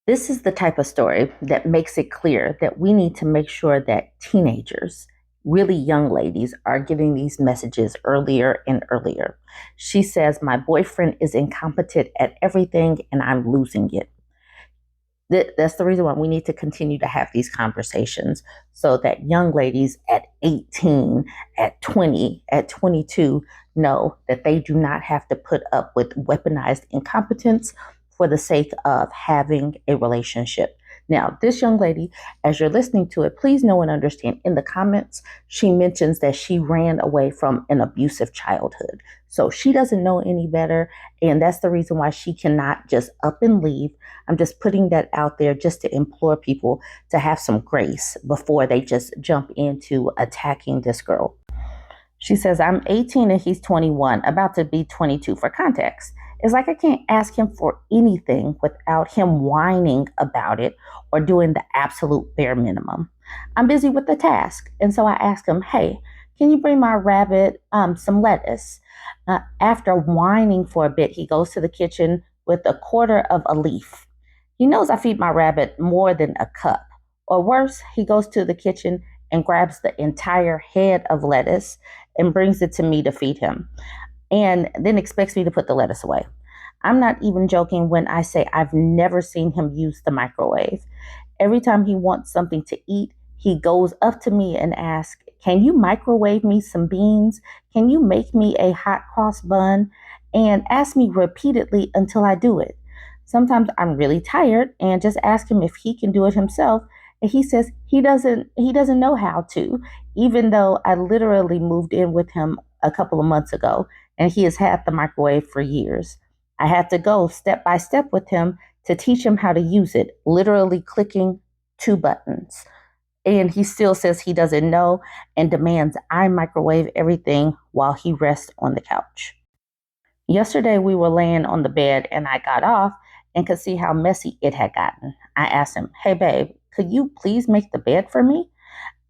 This is the type of story that makes it clear that we need to make sure that teenagers, really young ladies, are getting these messages earlier and earlier. She says, my boyfriend is incompetent at everything and I'm losing it. That's the reason why we need to continue to have these conversations so that young ladies at 18, at 20, at 22 know that they do not have to put up with weaponized incompetence for the sake of having a relationship. Now, this young lady, as you're listening to it, please know and understand in the comments, she mentions that she ran away from an abusive childhood. So she doesn't know any better. And that's the reason why she cannot just up and leave. I'm just putting that out there just to implore people to have some grace before they just jump into attacking this girl. She says, I'm 18 and he's 21, about to be 22 for context. It's like I can't ask him for anything without him whining about it or doing the absolute bare minimum. I'm busy with the task. And so I ask him, hey, can you bring my rabbit some lettuce? After whining for a bit, he goes to the kitchen with a quarter of a leaf. He knows I feed my rabbit more than a cup. Or worse, he goes to the kitchen and grabs the entire head of lettuce and brings it to me to feed him, and then expects me to put the lettuce away. I'm not even joking when I say I've never seen him use the microwave. Every time he wants something to eat, he goes up to me and asks, can you microwave me some beans? Can you make me a hot cross bun? And ask me repeatedly until I do it. Sometimes I'm really tired and just ask him if he can do it himself. And he says he doesn't know how to, even though I literally moved in with him a couple of months ago and he has had the microwave for years. I had to go step by step with him to teach him how to use it, literally clicking two buttons. And he still says he doesn't know and demands I microwave everything while he rests on the couch. Yesterday, we were laying on the bed and I got off and could see how messy it had gotten. I asked him, hey, babe, could you please make the bed for me?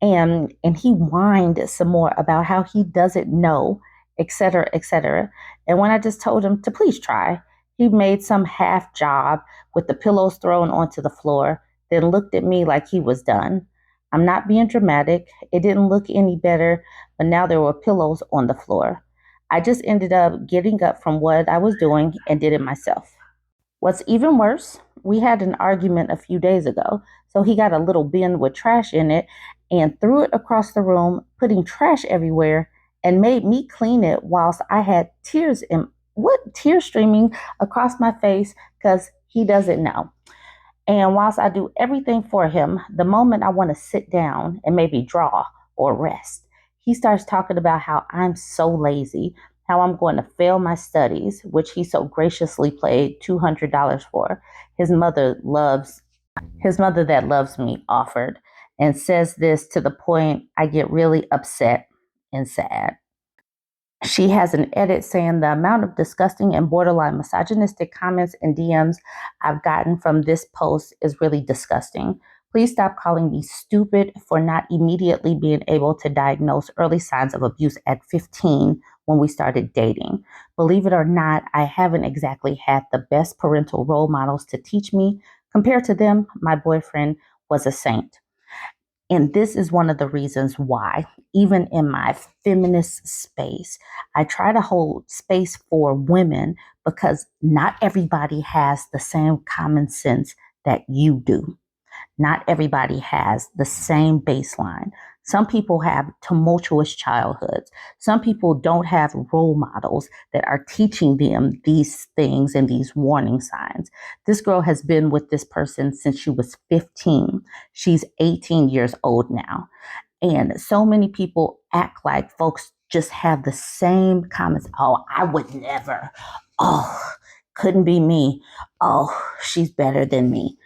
And he whined some more about how he doesn't know, etc., etc. And when I just told him to please try, he made some half job with the pillows thrown onto the floor, then looked at me like he was done. I'm not being dramatic. It didn't look any better, but now there were pillows on the floor. I just ended up getting up from what I was doing and did it myself. What's even worse, we had an argument a few days ago, so he got a little bin with trash in it and threw it across the room, putting trash everywhere, and made me clean it whilst I had tears streaming across my face because he doesn't know. And whilst I do everything for him, the moment I want to sit down and maybe draw or rest, he starts talking about how I'm so lazy, how I'm going to fail my studies, which he so graciously paid $200 for. His mother loves his mother that loves me offered, and says this to the point I get really upset and sad. She has an edit saying the amount of disgusting and borderline misogynistic comments and DMs I've gotten from this post is really disgusting. Please stop calling me stupid for not immediately being able to diagnose early signs of abuse at 15 when we started dating. Believe it or not, I haven't exactly had the best parental role models to teach me. Compared to them, my boyfriend was a saint. And this is one of the reasons why, even in my feminist space, I try to hold space for women because not everybody has the same common sense that you do. Not everybody has the same baseline. Some people have tumultuous childhoods. Some people don't have role models that are teaching them these things and these warning signs. This girl has been with this person since she was 15. She's 18 years old now. And so many people act like folks just have the same comments. Oh, I would never. Oh, couldn't be me. Oh, she's better than me.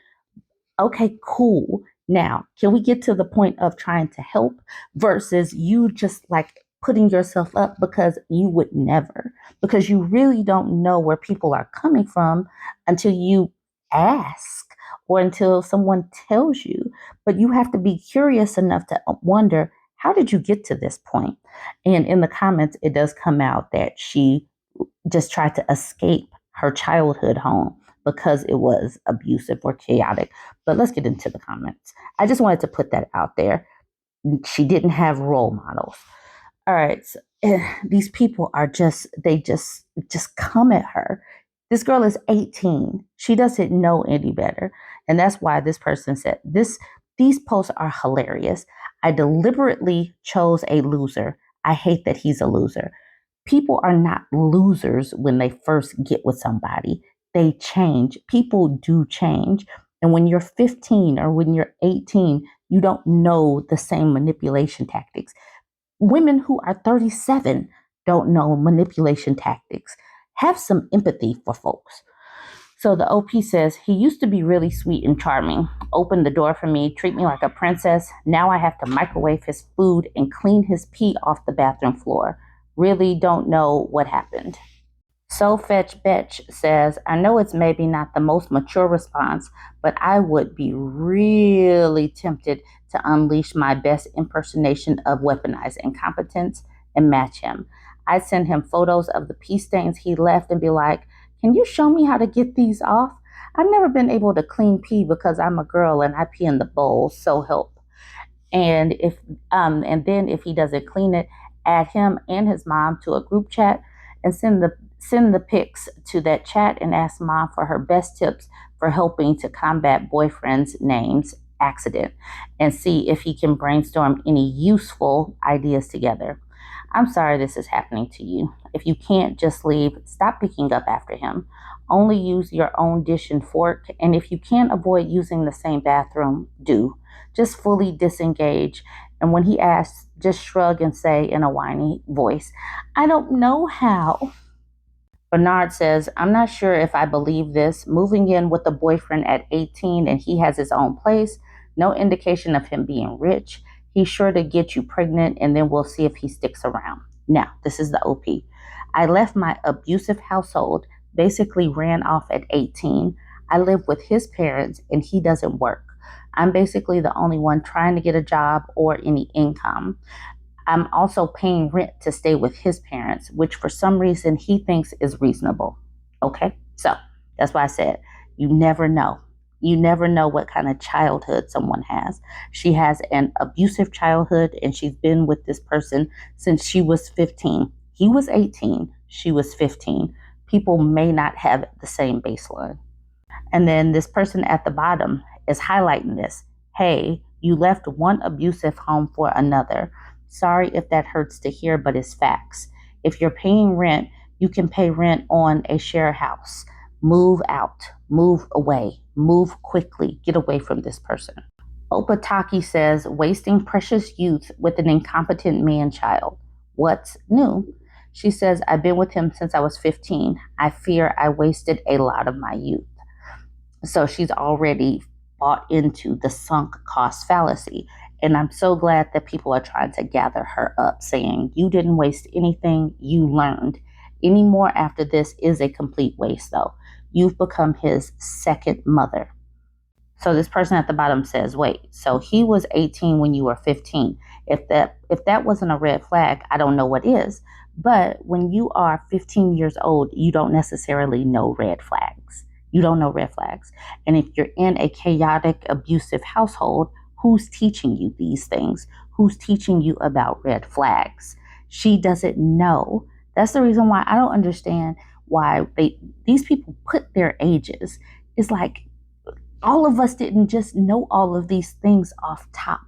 Okay, cool. Now, can we get to the point of trying to help versus you just like putting yourself up because you would never, because you really don't know where people are coming from until you ask or until someone tells you. But you have to be curious enough to wonder, how did you get to this point? And in the comments, it does come out that she just tried to escape her childhood home. because it was abusive or chaotic. But let's get into the comments. I just wanted to put that out there. She didn't have role models. All right, so, these people are just come at her. This girl is 18. She doesn't know any better. And that's why this person said these posts are hilarious. I deliberately chose a loser. I hate that he's a loser. People are not losers when they first get with somebody. They change. People do change. And when you're 15 or when you're 18, you don't know the same manipulation tactics. Women who are 37 don't know manipulation tactics. Have some empathy for folks. So the OP says, he used to be really sweet and charming, open the door for me, treat me like a princess. Now I have to microwave his food and clean his pee off the bathroom floor. Really don't know what happened. So Fetch Betch says, I know it's maybe not the most mature response, but I would be really tempted to unleash my best impersonation of weaponized incompetence and match him. I'd send him photos of the pee stains he left and be like, can you show me how to get these off? I've never been able to clean pee because I'm a girl and I pee in the bowl, so help. And then if he doesn't clean it, add him and his mom to a group chat and send the pics to that chat and ask mom for her best tips for helping to combat boyfriend's name's accident and see if he can brainstorm any useful ideas together. I'm sorry this is happening to you. If you can't just leave, stop picking up after him. Only use your own dish and fork, and if you can't avoid using the same bathroom, do. Just fully disengage. And when he asks, just shrug and say in a whiny voice, I don't know how. Bernard says, I'm not sure if I believe this. Moving in with a boyfriend at 18 and he has his own place, no indication of him being rich. He's sure to get you pregnant and then we'll see if he sticks around. Now, this is the OP. I left my abusive household, basically ran off at 18. I live with his parents and he doesn't work. I'm basically the only one trying to get a job or any income. I'm also paying rent to stay with his parents, which for some reason he thinks is reasonable. Okay, so that's why I said you never know. You never know what kind of childhood someone has. She has an abusive childhood and she's been with this person since she was 15. He was 18, she was 15. People may not have the same baseline. And then this person at the bottom is highlighting this. Hey, you left one abusive home for another. Sorry if that hurts to hear, but it's facts. If you're paying rent, you can pay rent on a share house. Move out, move away, move quickly, get away from this person. Opataki says, wasting precious youth with an incompetent man-child. What's new? She says, I've been with him since I was 15. I fear I wasted a lot of my youth. So she's already bought into the sunk cost fallacy. And I'm so glad that people are trying to gather her up, saying, you didn't waste anything, you learned. Any more after this is a complete waste, though. You've become his second mother. So this person at the bottom says, wait, so he was 18 when you were 15. If that wasn't a red flag, I don't know what is. But when you are 15 years old, you don't necessarily know red flags. You don't know red flags. And if you're in a chaotic, abusive household, who's teaching you these things? Who's teaching you about red flags? She doesn't know. That's the reason why I don't understand why these people put their ages. It's like all of us didn't just know all of these things off top.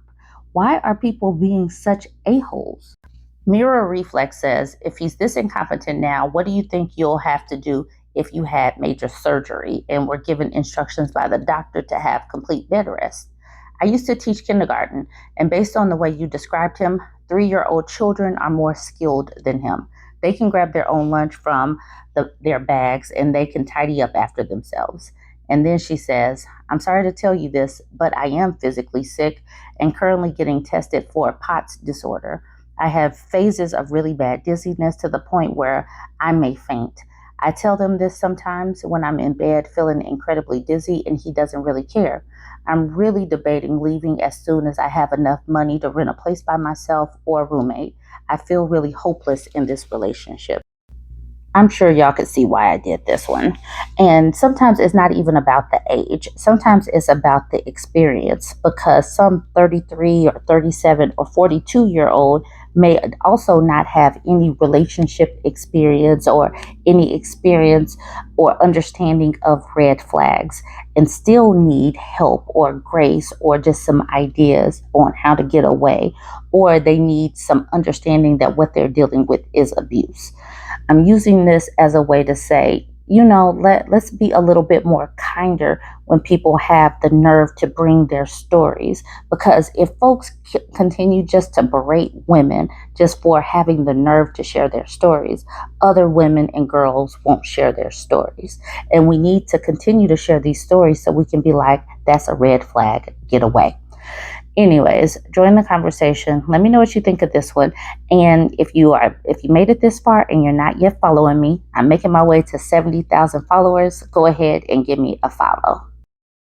Why are people being such a-holes? Mirror Reflex says, if he's this incompetent now, what do you think you'll have to do if you had major surgery and were given instructions by the doctor to have complete bed rest? I used to teach kindergarten, and based on the way you described him, 3-year-old children are more skilled than him. They can grab their own lunch from their bags and they can tidy up after themselves. And then she says, I'm sorry to tell you this, but I am physically sick and currently getting tested for POTS disorder. I have phases of really bad dizziness to the point where I may faint. I tell them this sometimes when I'm in bed feeling incredibly dizzy and he doesn't really care. I'm really debating leaving as soon as I have enough money to rent a place by myself or a roommate. I feel really hopeless in this relationship. I'm sure y'all could see why I did this one. And sometimes it's not even about the age. Sometimes it's about the experience, because some 33 or 37 or 42-year-old may also not have any relationship experience or any experience or understanding of red flags, and still need help or grace or just some ideas on how to get away, or they need some understanding that what they're dealing with is abuse. I'm using this as a way to say, let's be a little bit more kinder when people have the nerve to bring their stories. Because if folks continue just to berate women just for having the nerve to share their stories, other women and girls won't share their stories. And we need to continue to share these stories so we can be like, that's a red flag, get away. Anyways, join the conversation. Let me know what you think of this one. And if you made it this far and you're not yet following me, I'm making my way to 70,000 followers. Go ahead and give me a follow.